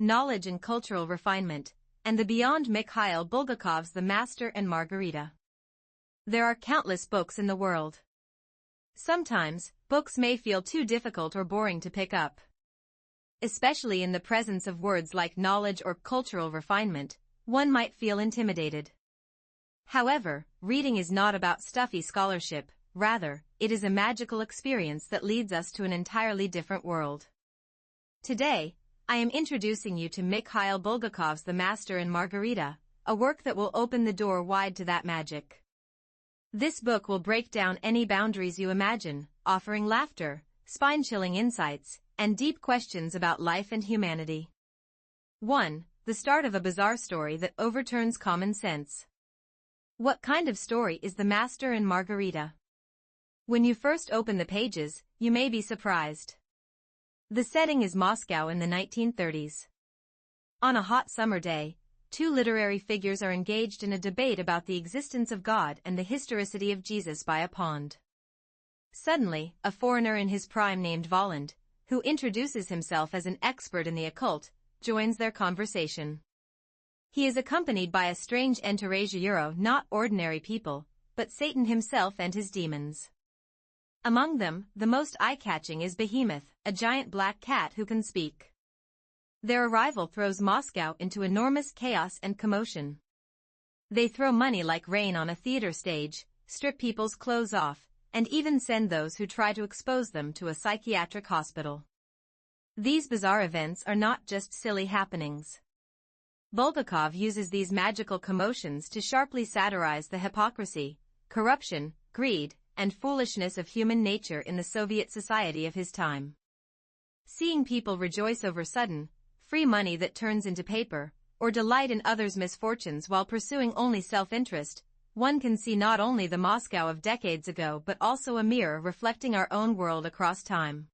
Knowledge and Cultural Refinement, and the Beyond Mikhail Bulgakov's The Master and Margarita. There are countless books in the world. Sometimes, books may feel too difficult or boring to pick up. Especially in the presence of words like knowledge or cultural refinement, one might feel intimidated. However, reading is not about stuffy scholarship, rather, it is a magical experience that leads us to an entirely different world. Today, I am introducing you to Mikhail Bulgakov's The Master and Margarita, a work that will open the door wide to that magic. This book will break down any boundaries you imagine, offering laughter, spine-chilling insights, and deep questions about life and humanity. 1. The start of a bizarre story that overturns common sense. What kind of story is The Master and Margarita? When you first open the pages, you may be surprised. The setting is Moscow in the 1930s. On a hot summer day, two literary figures are engaged in a debate about the existence of God and the historicity of Jesus by a pond. Suddenly, a foreigner in his prime named Voland, who introduces himself as an expert in the occult, joins their conversation. He is accompanied by a strange entourage, not ordinary people, but Satan himself and his demons. Among them, the most eye-catching is Behemoth, a giant black cat who can speak. Their arrival throws Moscow into enormous chaos and commotion. They throw money like rain on a theater stage, strip people's clothes off, and even send those who try to expose them to a psychiatric hospital. These bizarre events are not just silly happenings. Bulgakov uses these magical commotions to sharply satirize the hypocrisy, corruption, greed, and foolishness of human nature in the Soviet society of his time. Seeing people rejoice over sudden, free money that turns into paper, or delight in others' misfortunes while pursuing only self-interest, one can see not only the Moscow of decades ago but also a mirror reflecting our own world across time.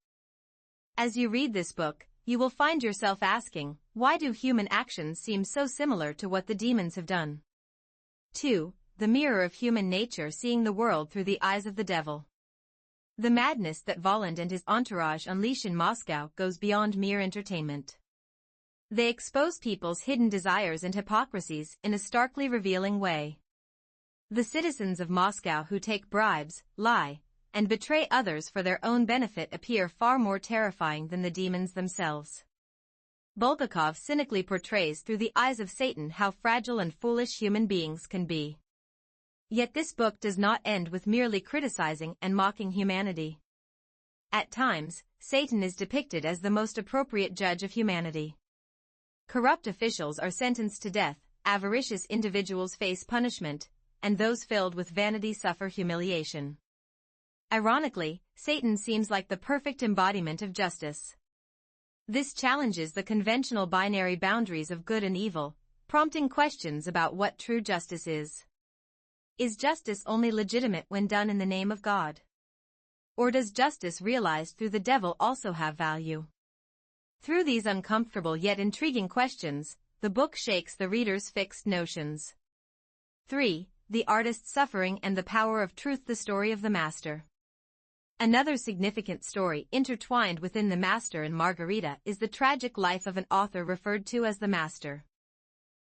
As you read this book, you will find yourself asking, why do human actions seem so similar to what the demons have done? 2. The mirror of human nature, seeing the world through the eyes of the devil. The madness that Voland and his entourage unleash in Moscow goes beyond mere entertainment. They expose people's hidden desires and hypocrisies in a starkly revealing way. The citizens of Moscow who take bribes, lie, and betray others for their own benefit appear far more terrifying than the demons themselves. Bulgakov cynically portrays through the eyes of Satan how fragile and foolish human beings can be. Yet this book does not end with merely criticizing and mocking humanity. At times, Satan is depicted as the most appropriate judge of humanity. Corrupt officials are sentenced to death, avaricious individuals face punishment, and those filled with vanity suffer humiliation. Ironically, Satan seems like the perfect embodiment of justice. This challenges the conventional binary boundaries of good and evil, prompting questions about what true justice is. Is justice only legitimate when done in the name of God? Or does justice realized through the devil also have value? Through these uncomfortable yet intriguing questions, the book shakes the reader's fixed notions. 3. The artist's suffering and the power of truth, the story of the Master. Another significant story intertwined within The Master and Margarita is the tragic life of an author referred to as the Master.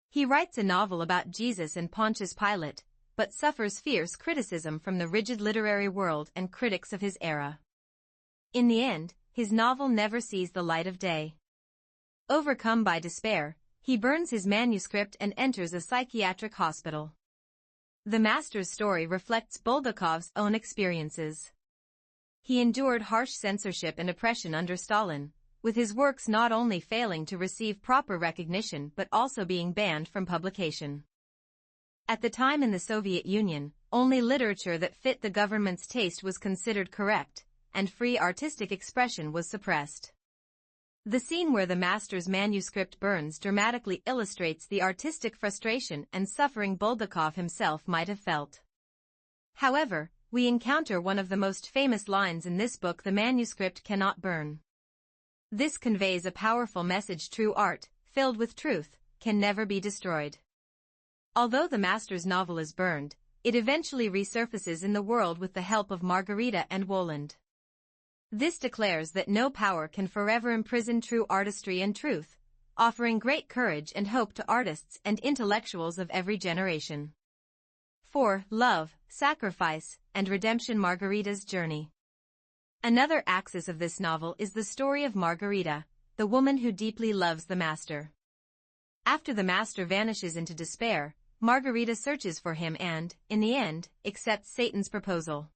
He writes a novel about Jesus and Pontius Pilate, but suffers fierce criticism from the rigid literary world and critics of his era. In the end, his novel never sees the light of day. Overcome by despair, he burns his manuscript and enters a psychiatric hospital. The Master's story reflects Bulgakov's own experiences. He endured harsh censorship and oppression under Stalin, with his works not only failing to receive proper recognition but also being banned from publication. At the time in the Soviet Union, only literature that fit the government's taste was considered correct, and free artistic expression was suppressed. The scene where the Master's manuscript burns dramatically illustrates the artistic frustration and suffering Bulgakov himself might have felt. However, we encounter one of the most famous lines in this book: the manuscript cannot burn. This conveys a powerful message: true art, filled with truth, can never be destroyed. Although the Master's novel is burned, it eventually resurfaces in the world with the help of Margarita and Voland. This declares that no power can forever imprison true artistry and truth, offering great courage and hope to artists and intellectuals of every generation. 4. Love, Sacrifice, and Redemption. Margarita's Journey. Another axis of this novel is the story of Margarita, the woman who deeply loves the master. After the master vanishes into despair, Margarita searches for him and, in the end, accepts Satan's proposal.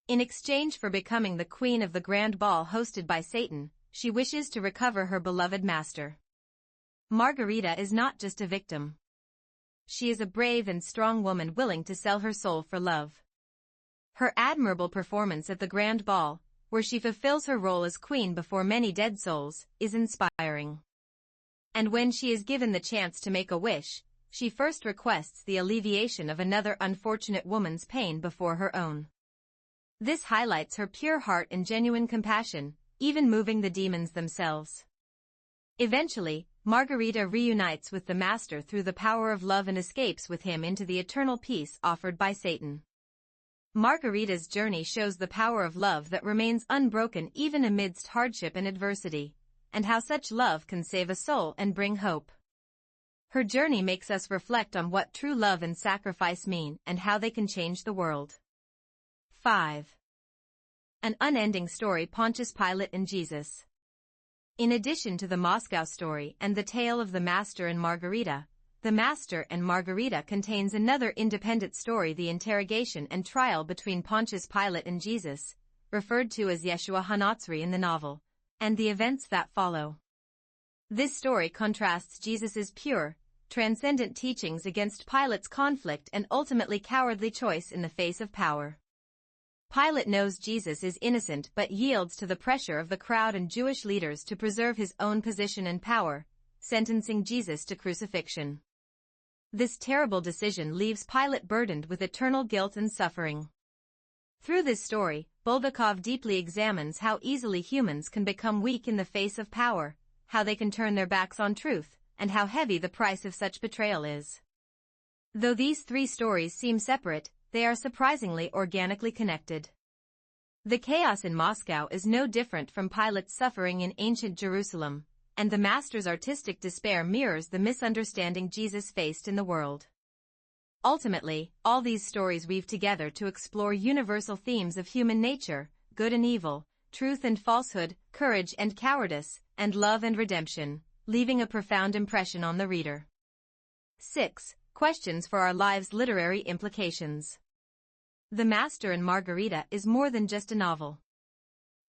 In exchange for becoming the queen of the grand ball hosted by Satan, she wishes to recover her beloved master. Margarita is not just a victim. She is a brave and strong woman willing to sell her soul for love. Her admirable performance at the grand ball, where she fulfills her role as queen before many dead souls, is inspiring. And when she is given the chance to make a wish, she first requests the alleviation of another unfortunate woman's pain before her own. This highlights her pure heart and genuine compassion, even moving the demons themselves. Eventually, Margarita reunites with the master through the power of love and escapes with him into the eternal peace offered by Satan. Margarita's journey shows the power of love that remains unbroken even amidst hardship and adversity, and how such love can save a soul and bring hope. Her journey makes us reflect on what true love and sacrifice mean and how they can change the world. 5. An unending story. Pontius Pilate and Jesus. In addition to the Moscow story and the tale of the Master and Margarita, The Master and Margarita contains another independent story, the interrogation and trial between Pontius Pilate and Jesus, referred to as Yeshua HaNatzri in the novel, and the events that follow. This story contrasts Jesus' pure, transcendent teachings against Pilate's conflict and ultimately cowardly choice in the face of power. Pilate knows Jesus is innocent but yields to the pressure of the crowd and Jewish leaders to preserve his own position and power, sentencing Jesus to crucifixion. This terrible decision leaves Pilate burdened with eternal guilt and suffering. Through this story, Bulgakov deeply examines how easily humans can become weak in the face of power, how they can turn their backs on truth, and how heavy the price of such betrayal is. Though these three stories seem separate, they are surprisingly organically connected. The chaos in Moscow is no different from Pilate's suffering in ancient Jerusalem, and the Master's artistic despair mirrors the misunderstanding Jesus faced in the world. Ultimately, all these stories weave together to explore universal themes of human nature, good and evil, truth and falsehood, courage and cowardice, and love and redemption, leaving a profound impression on the reader. 6. Questions for our lives. Literary implications. The Master and Margarita is more than just a novel.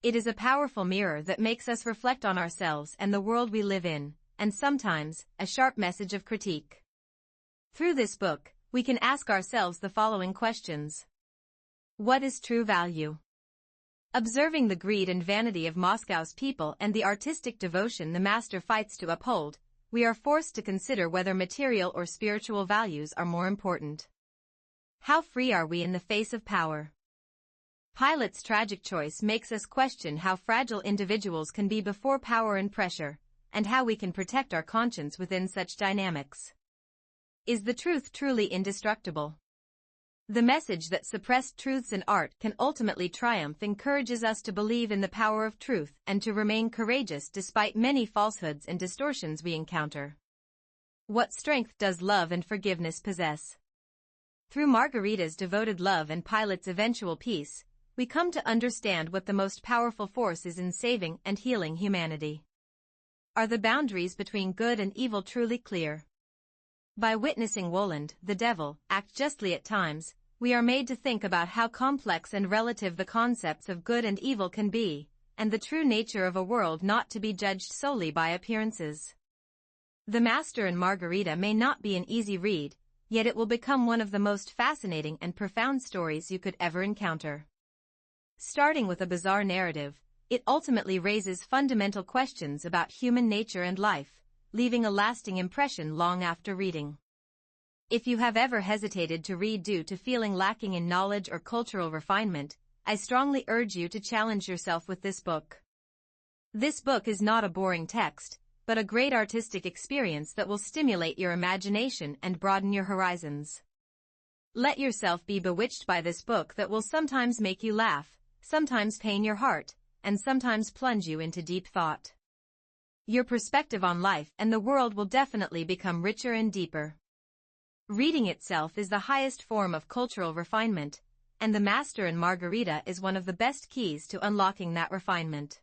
It is a powerful mirror that makes us reflect on ourselves and the world we live in, and sometimes, a sharp message of critique. Through this book, we can ask ourselves the following questions. What is true value? Observing the greed and vanity of Moscow's people and the artistic devotion the Master fights to uphold, we are forced to consider whether material or spiritual values are more important. How free are we in the face of power? Pilate's tragic choice makes us question how fragile individuals can be before power and pressure, and how we can protect our conscience within such dynamics. Is the truth truly indestructible? The message that suppressed truths in art can ultimately triumph encourages us to believe in the power of truth and to remain courageous despite many falsehoods and distortions we encounter. What strength does love and forgiveness possess? Through Margarita's devoted love and Pilate's eventual peace, we come to understand what the most powerful force is in saving and healing humanity. Are the boundaries between good and evil truly clear? By witnessing Woland, the devil, act justly at times, we are made to think about how complex and relative the concepts of good and evil can be, and the true nature of a world not to be judged solely by appearances. The Master and Margarita may not be an easy read, yet it will become one of the most fascinating and profound stories you could ever encounter. Starting with a bizarre narrative, it ultimately raises fundamental questions about human nature and life, leaving a lasting impression long after reading. If you have ever hesitated to read due to feeling lacking in knowledge or cultural refinement, I strongly urge you to challenge yourself with this book. This book is not a boring text, but a great artistic experience that will stimulate your imagination and broaden your horizons. Let yourself be bewitched by this book that will sometimes make you laugh, sometimes pain your heart, and sometimes plunge you into deep thought. your perspective on life and the world will definitely become richer and deeper. Reading itself is the highest form of cultural refinement, and The Master and Margarita is one of the best keys to unlocking that refinement.